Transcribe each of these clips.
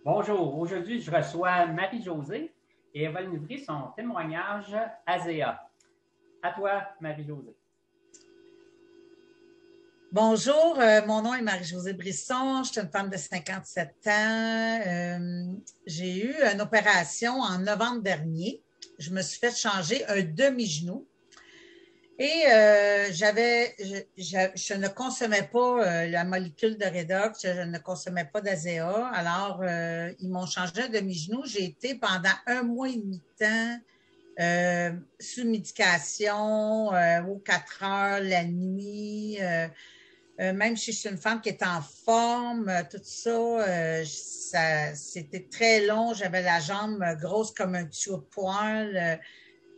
Bonjour, aujourd'hui je reçois Marie-Josée et elle va nous livrer son témoignage ASEA. À toi, Marie-Josée. Bonjour, mon nom est Marie-Josée Brisson, je suis une femme de 57 ans. J'ai eu une opération en novembre dernier. Je me suis fait changer un demi-genou et je ne consommais pas la molécule de Redox, je ne consommais pas d'ASEA. Alors, ils m'ont changé un demi-genou. J'ai été pendant un mois et demi de temps sous médication, aux 4 heures la nuit. Même si je suis une femme qui est en forme, tout ça, c'était très long. J'avais la jambe grosse comme un tuyau de poêle.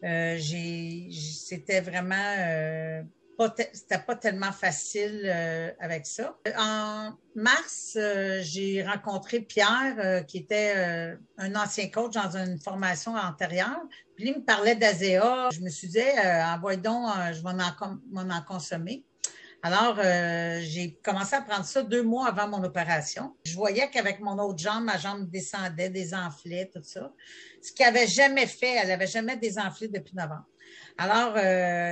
C'était vraiment c'était pas tellement facile avec ça. En mars, j'ai rencontré Pierre, qui était un ancien coach dans une formation antérieure. Puis lui me parlait d'ASEA. Je me suis dit, envoie donc, je vais m'en consommer. Alors, j'ai commencé à prendre ça 2 mois avant mon opération. Je voyais qu'avec mon autre jambe, ma jambe descendait, désenflait, tout ça. Ce qu'elle n'avait jamais fait, elle n'avait jamais désenflé depuis novembre. Alors,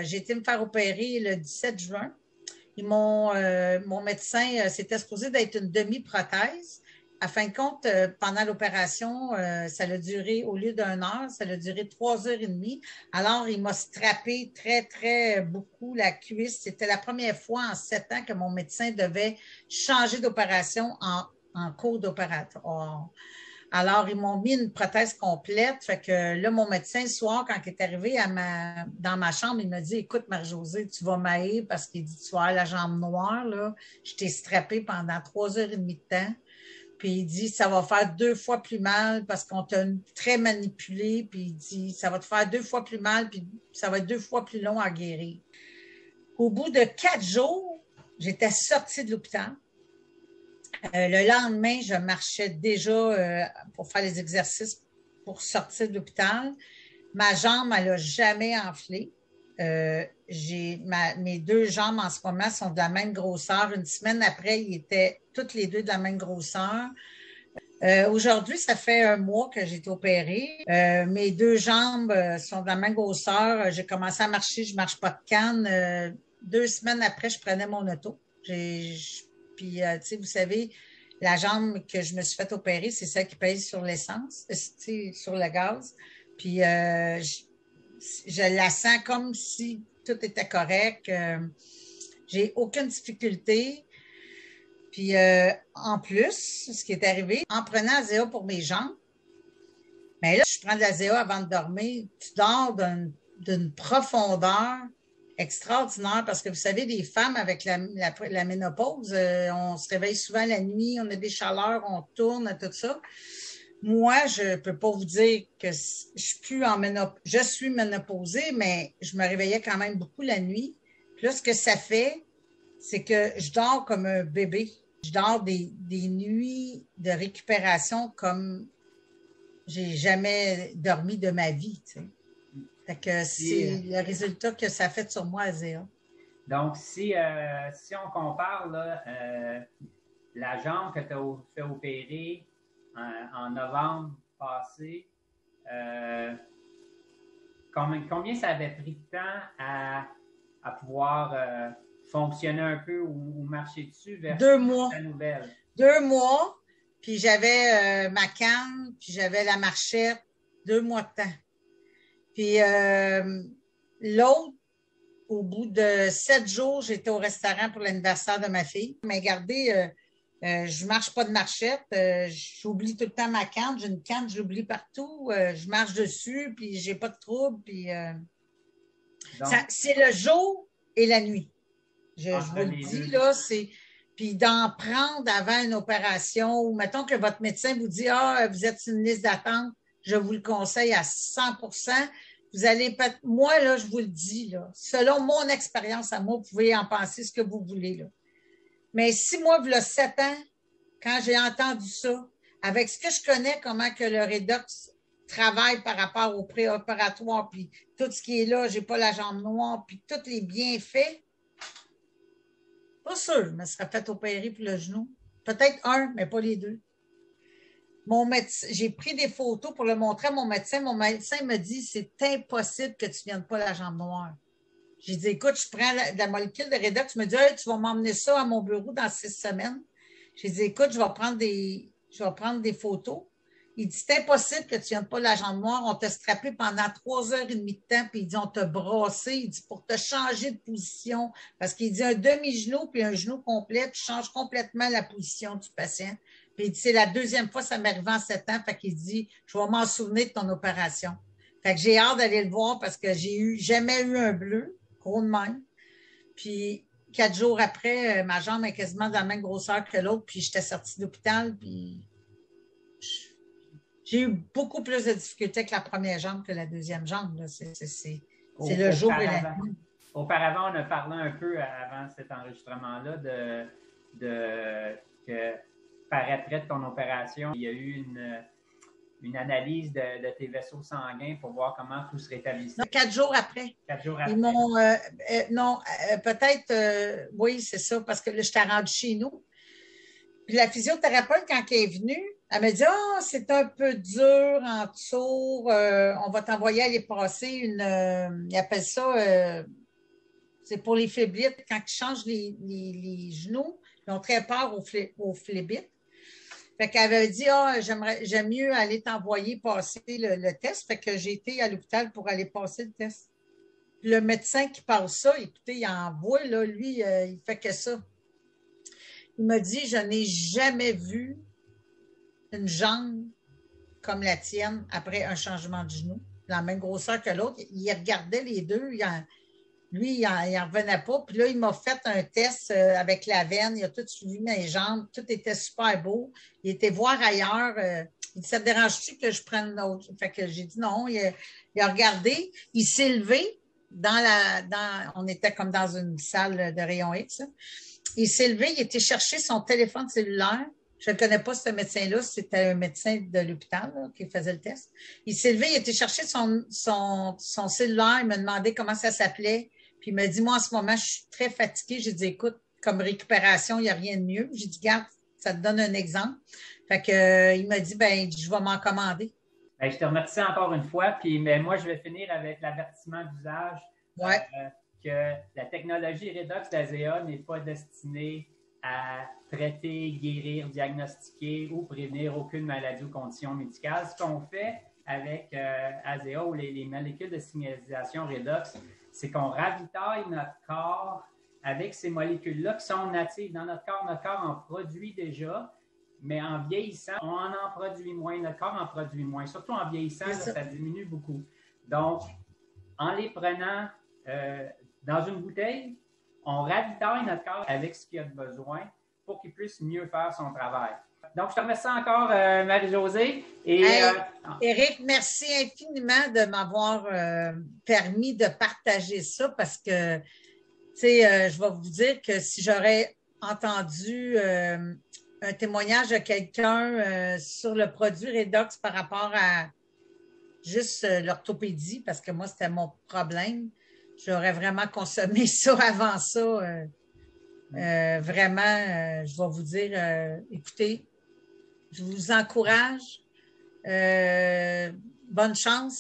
j'ai été me faire opérer le 17 juin. Mon médecin, c'était supposé d'être une demi-prothèse. À fin de compte, pendant l'opération, ça a duré, au lieu d'1 heure, ça a duré 3 heures et demie. Alors, il m'a strappé très, très beaucoup la cuisse. C'était la première fois en 7 ans que mon médecin devait changer d'opération en cours d'opération. Alors, ils m'ont mis une prothèse complète. Fait que là, mon médecin, le soir, quand il est arrivé dans ma chambre, il m'a dit, écoute, Marie-Josée, tu vas m'haïr parce qu'il dit, tu vas avoir la jambe noire, là. Je t'ai strappé pendant 3 heures et demie de temps. Puis il dit, ça va faire 2 fois plus mal parce qu'on t'a très manipulé. Puis il dit, ça va te faire 2 fois plus mal, puis ça va être 2 fois plus long à guérir. Au bout de 4 jours, j'étais sortie de l'hôpital. Le lendemain, je marchais déjà pour faire les exercices pour sortir de l'hôpital. Ma jambe, elle n'a jamais enflé. Mes 2 jambes en ce moment sont de la même grosseur. Une semaine après, ils étaient toutes les deux de la même grosseur. Aujourd'hui, ça fait un mois que j'ai été opérée. Mes 2 jambes sont de la même grosseur. J'ai commencé à marcher, je ne marche pas de canne. 2 semaines après, je prenais mon auto. Puis, tu sais, vous savez, la jambe que je me suis fait opérer, c'est celle qui pèse sur l'essence, sur le gaz. Puis, je la sens comme si tout était correct. J'ai aucune difficulté. Puis, en plus, ce qui est arrivé, en prenant Azéa pour mes jambes, mais là, je prends de l'Azéa avant de dormir. Tu dors d'une profondeur extraordinaire parce que vous savez, les femmes avec la ménopause, on se réveille souvent la nuit, on a des chaleurs, on tourne, tout ça. Moi, je ne peux pas vous dire que je suis ménopausée, mais je me réveillais quand même beaucoup la nuit. Puis là, ce que ça fait, c'est que je dors comme un bébé. Je dors des nuits de récupération comme j'ai jamais dormi de ma vie. Tu sais. Fait que c'est le résultat que ça fait sur moi, Azéa. Donc, si on compare là, la jambe que tu as fait opérer en novembre passé, euh, combien ça avait pris de temps à pouvoir fonctionner un peu ou marcher dessus versus 2 mois. la nouvelle? 2 mois, puis j'avais ma canne, puis j'avais la marchette. 2 mois de temps. Puis l'autre, au bout de 7 jours, j'étais au restaurant pour l'anniversaire de ma fille. Mais regardez, je marche pas de marchette. J'oublie tout le temps ma canne. J'ai une canne, je l'oublie partout. Je marche dessus, puis j'ai pas de trouble. Puis c'est le jour et la nuit. Je vous le dis, là, c'est. Puis d'en prendre avant une opération, ou mettons que votre médecin vous dit, ah, vous êtes sur une liste d'attente, je vous le conseille à 100%. Vous allez pas. Moi, là, je vous le dis, là, selon mon expérience à moi, vous pouvez en penser ce que vous voulez, là. Mais si moi, il y a 7 ans, quand j'ai entendu ça, avec ce que je connais, comment que le Redox travaille par rapport au préopératoire, puis tout ce qui est là, j'ai pas la jambe noire, puis tous les bienfaits, pas sûr, je me serais fait opérer pour le genou. Peut-être un, mais pas les deux. Mon médecin, j'ai pris des photos pour le montrer à mon médecin. Mon médecin me dit, c'est impossible que tu ne viennes pas la jambe noire. J'ai dit, écoute, je prends la molécule de Redox. Il me dit, hey, tu vas m'emmener ça à mon bureau dans 6 semaines. J'ai dit, écoute, je vais prendre des photos. Il dit, c'est impossible que tu ne viennes pas la jambe noire. On t'a strappé pendant 3 heures et demie de temps, puis il dit, on t'a brassé. Il dit, pour te changer de position. Parce qu'il dit, un demi-genou puis un genou complet, tu changes complètement la position du patient. Puis il dit, c'est la deuxième fois que ça m'est arrivé en 7 ans. Fait qu'il dit, je vais m'en souvenir de ton opération. Fait que j'ai hâte d'aller le voir parce que j'ai jamais eu un bleu, gros de même. Puis 4 jours après, ma jambe est quasiment de la même grosseur que l'autre, puis j'étais sortie d'hôpital, puis j'ai eu beaucoup plus de difficultés avec la première jambe que la deuxième jambe. C'est le jour et la nuit. Auparavant, on a parlé un peu avant cet enregistrement-là que par après de ton opération, il y a eu une analyse de tes vaisseaux sanguins pour voir comment tout se rétablissait. Non, 4 jours après. 4 jours après. Ils m'ont, non, peut-être, oui, c'est ça, parce que là, j'étais rendue chez nous. Puis la physiothérapeute, quand elle est venue, elle m'a dit, ah, c'est un peu dur en dessous, on va t'envoyer aller passer ils appellent ça, c'est pour les phlébites, quand ils changent les genoux, ils ont très peur aux phlébites. Fait qu'elle avait dit, ah, j'aime mieux aller t'envoyer passer le test. Fait que j'ai été à l'hôpital pour aller passer le test. Puis le médecin qui passe ça, écoutez, il envoie, là, lui, il fait que ça. Il m'a dit, je n'ai jamais vu une jambe comme la tienne après un changement de genou, la même grosseur que l'autre. Il regardait les deux, lui, il n'en revenait pas. Puis là, il m'a fait un test avec la veine. Il a tout suivi mes jambes. Tout était super beau. Il était voir ailleurs. Il dit, ça te dérange-tu que je prenne l'autre? Fait que j'ai dit non. Il a regardé. Il s'est levé on était comme dans une salle de rayon X. Là. Il s'est levé. Il était chercher son téléphone cellulaire. Je ne connais pas ce médecin-là. C'était un médecin de l'hôpital là, qui faisait le test. Il s'est levé. Il était chercher son cellulaire. Il m'a demandé comment ça s'appelait. Puis il m'a dit, moi, en ce moment, je suis très fatiguée. J'ai dit, écoute, comme récupération, il n'y a rien de mieux. J'ai dit, garde, ça te donne un exemple. Fait que, il m'a dit, ben, je vais m'en commander. Ben, je te remercie encore une fois. Puis, mais moi, je vais finir avec l'avertissement d'usage que la technologie Redox d'ASEA n'est pas destinée à traiter, guérir, diagnostiquer ou prévenir aucune maladie ou condition médicale. Ce qu'on fait avec ASEA ou les molécules de signalisation Redox, c'est qu'on ravitaille notre corps avec ces molécules-là qui sont natives dans notre corps. Notre corps en produit déjà, mais en vieillissant, on en produit moins. Notre corps en produit moins. Surtout en vieillissant, là, ça diminue beaucoup. Donc, en les prenant dans une bouteille, on ravitaille notre corps avec ce qu'il a de besoin pour qu'il puisse mieux faire son travail. Donc, je te remercie encore, Marie-Josée. Éric, merci infiniment de m'avoir permis de partager ça parce que, tu sais, je vais vous dire que si j'aurais entendu un témoignage de quelqu'un sur le produit Redox par rapport à juste l'orthopédie, parce que moi, c'était mon problème, j'aurais vraiment consommé ça avant ça. Vraiment, je vais vous dire, écoutez, je vous encourage. Bonne chance.